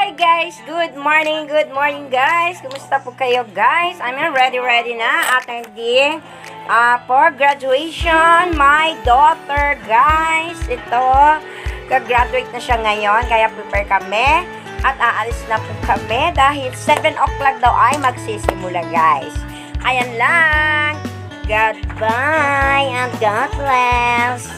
Hi guys! Good morning guys! Kumusta po kayo guys? I'm ready na attending for graduation my daughter guys. Ito, gagraduate na siya ngayon kaya prepare kami at aalis na po kami dahil 7 o'clock daw ay magsisimula guys. Ayan lang! Goodbye and God bless!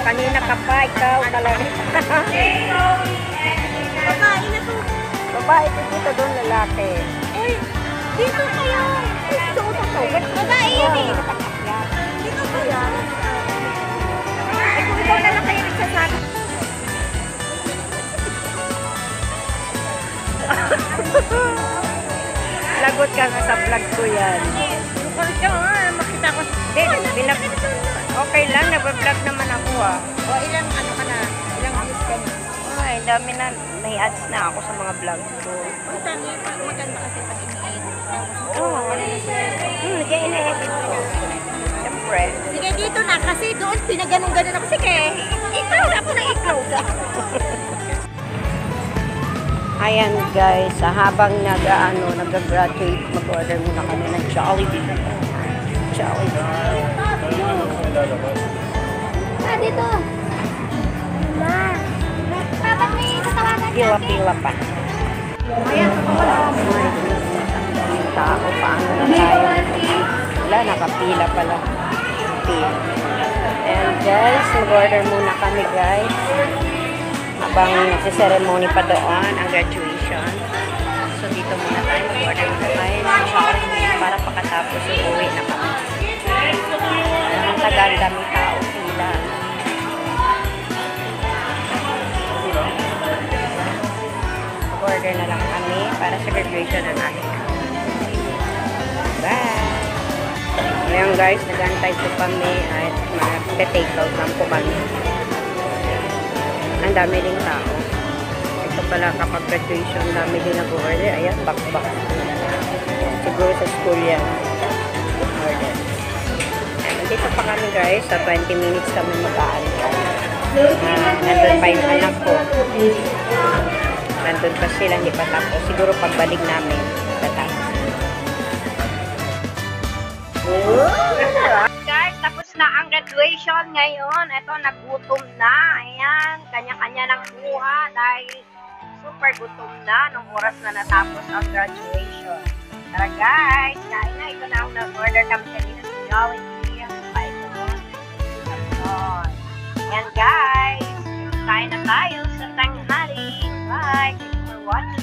Kanina ka pa, ikaw talaga. Babae na to. Babae ito dito, doon lalaki. Uy, dito kayo. Babae yan eh. Dito ko yan. Ay, kung ikaw na lang kayo nagsasabi. Lagot ka nga sa vlog ko yan. Lukol ka makita ko. Okay lang, nag-vlog naman ako O, ilang ano ka na? Ilang views ka na? Ay, dami na. May ads na ako sa mga vlog ko. Ang tangi, maganda kasi pag ini-edit. Oo. Nag-i-edit ko. Siyempre. Sige, dito na. Kasi doon pinaganong-ganon ako. Sige, i-close ako na i-close. Ayan guys, habang nag-graduate, mag-order muna kami ng Jollibee. Jollibee. Dito. Ma. Dapat may tatawagan natin. Pila-pila pa. Ayan, Tao, paano na tayo? Wala, nakapila pala. Pila. And guys, mag-order muna kami guys. Habang nagsiseremony pa doon ang graduation. So dito muna tayo, mag-order muna tayo ng Jollibee para pakatapos uuwi na kami. Ang tagal, dami tao, pila. Order na lang kami para sa graduation na natin. Bye! Ngayon guys, nag-antay po kami at mag-take out lang po kami. Ang dami rin tao. Ito pala kapag graduation, dami din nag-order. Ayan, back-back. Siguro sa school yan. Order. Nandito pa kami guys, sa 20 minutes kami mag-aantay. Nandun pa yung anak ko. Nandun pa sila, hindi pa tapos. Siguro pagbalik namin, tatapos. Guys, tapos na ang graduation ngayon. Ito, nagutom na. Ayan, kanya-kanya ng kuha dahil super gutom na nung oras na natapos ang graduation. Tara guys, kain na. Ito na ang nag-order kami kanina sa Jollibee. Ayan guys, kain na tayo sa tanghali. Bye! Thank you for watching.